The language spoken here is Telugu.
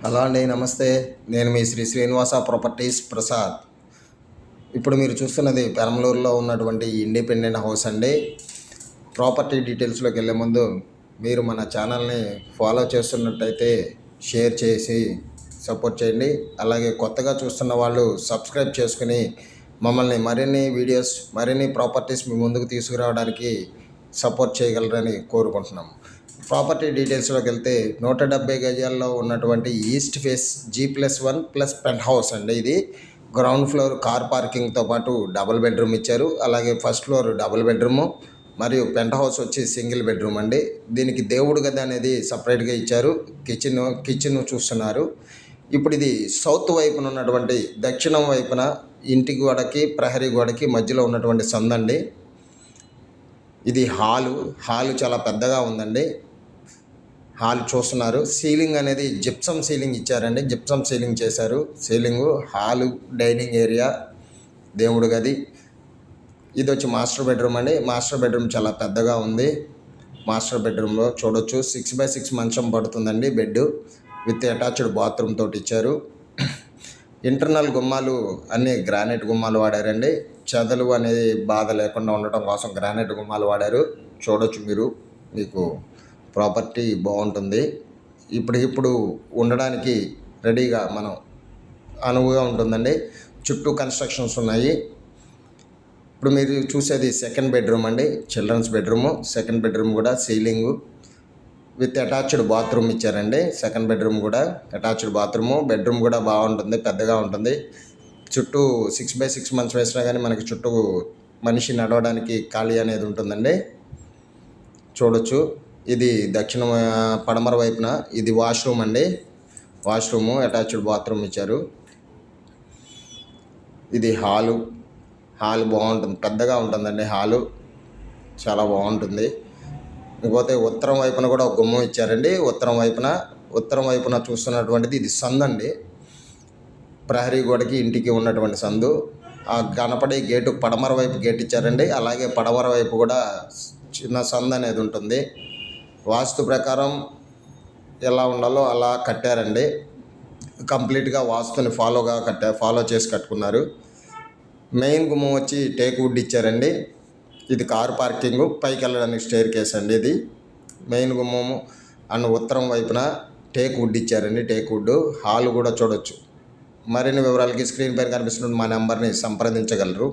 హలో అండి, నమస్తే. నేను మీ శ్రీ శ్రీనివాస ప్రాపర్టీస్ ప్రసాద్. ఇప్పుడు మీరు చూస్తున్నది పెరంబలూరులో ఉన్నటువంటి ఇండిపెండెంట్ హౌస్ అండి. ప్రాపర్టీ డీటెయిల్స్లోకి వెళ్ళే ముందు మీరు మన ఛానల్ని ఫాలో చేస్తున్నట్టయితే షేర్ చేసి సపోర్ట్ చేయండి. అలాగే కొత్తగా చూస్తున్న వాళ్ళు సబ్స్క్రైబ్ చేసుకుని మమ్మల్ని మరిన్ని వీడియోస్, మరిన్ని ప్రాపర్టీస్ మీ ముందుకు తీసుకురావడానికి సపోర్ట్ చేయగలరని కోరుకుంటున్నాము. ప్రాపర్టీ డీటెయిల్స్లోకి వెళ్తే 170 గజాల్లో ఉన్నటువంటి east face G+1+ pent house అండి. ఇది గ్రౌండ్ ఫ్లోర్ కార్ పార్కింగ్తో పాటు డబుల్ బెడ్రూమ్ ఇచ్చారు. అలాగే ఫస్ట్ ఫ్లోర్ డబుల్ బెడ్రూము మరియు పెంట్ హౌస్ వచ్చి సింగిల్ బెడ్రూమ్ అండి. దీనికి దేవుడు గది అనేది సపరేట్గా ఇచ్చారు. కిచెన్ చూస్తున్నారు. ఇప్పుడు ఇది సౌత్ వైపున ఉన్నటువంటి దక్షిణం వైపున ఇంటి గోడకి ప్రహరీ గోడకి మధ్యలో ఉన్నటువంటి సందండి. ఇది హాలు చాలా పెద్దగా ఉందండి. హాల్ చూస్తున్నారు. సీలింగ్ అనేది జిప్సమ్ సీలింగ్ ఇచ్చారండి. జిప్సమ్ సీలింగ్ చేశారు. సీలింగు, హాలు, డైనింగ్ ఏరియా, దేవుడు గది. ఇది వచ్చి మాస్టర్ బెడ్రూమ్ అండి. మాస్టర్ బెడ్రూమ్ చాలా పెద్దగా ఉంది. మాస్టర్ బెడ్రూమ్లో చూడొచ్చు 6x6 మంచం పడుతుందండి. బెడ్ విత్ అటాచ్డ్ బాత్రూమ్ తోటి ఇచ్చారు. ఇంటర్నల్ గుమ్మాలు అన్నీ గ్రానైట్ గుమ్మాలు వాడారండి. చెదలు అనేది బాధ లేకుండా ఉండటం కోసం గ్రానైట్ గుమ్మాలు వాడారు. చూడొచ్చు మీరు, మీకు ప్రాపర్టీ బాగుంటుంది. ఇప్పటికిప్పుడు ఉండడానికి రెడీగా మనం అనువుగా ఉంటుందండి. చుట్టూ కన్స్ట్రక్షన్స్ ఉన్నాయి. ఇప్పుడు మీరు చూసేది సెకండ్ బెడ్రూమ్ అండి, చిల్డ్రన్స్ బెడ్రూము. సెకండ్ బెడ్రూమ్ కూడా సీలింగు విత్ అటాచ్డ్ బాత్రూమ్ ఇచ్చారండి. సెకండ్ బెడ్రూమ్ కూడా అటాచ్డ్ బాత్రూము. బెడ్రూమ్ కూడా బాగుంటుంది, పెద్దగా ఉంటుంది. చుట్టూ 6x6 మంచం వేసినా కానీ మనకి చుట్టూ మనిషి నడవడానికి ఖాళీ అనేది ఉంటుందండి. చూడొచ్చు. ఇది దక్షిణ పడమర వైపున ఇది వాష్రూమ్ అండి. వాష్రూము, అటాచ్డ్ బాత్రూమ్ ఇచ్చారు. ఇది హాలు బాగుంటుంది, పెద్దగా ఉంటుందండి. హాలు చాలా బాగుంటుంది. ఇంకోతే ఉత్తరం వైపున కూడా ఒక గుమ్మం ఇచ్చారండి. ఉత్తరం వైపున చూస్తున్నటువంటిది ఇది సందండి. ప్రహరీ గోడకి ఇంటికి ఉన్నటువంటి సందు. ఆ కనపడే గేటు పడమర వైపు గేట్ ఇచ్చారండి. అలాగే పడమర వైపు కూడా చిన్న సందు అనేది ఉంటుంది. వాస్తు ప్రకారం ఎలా ఉండాలో అలా కట్టారండి. కంప్లీట్గా వాస్తుని ఫాలో చేసి కట్టుకున్నారు. మెయిన్ గుమ్మం వచ్చి టేక్ వుడ్ ఇచ్చారండి. ఇది కారు పార్కింగ్, పైకి వెళ్ళడానికి స్టేర్ కేస్ అండి. ఇది మెయిన్ గుమ్మము అండ్ ఉత్తరం వైపున టేక్ వుడ్ ఇచ్చారండి. Teak wood. హాల్ కూడా చూడొచ్చు. మరిన్ని వివరాలకి స్క్రీన్ పైన కనిపిస్తున్న మా నెంబర్ని సంప్రదించగలరు.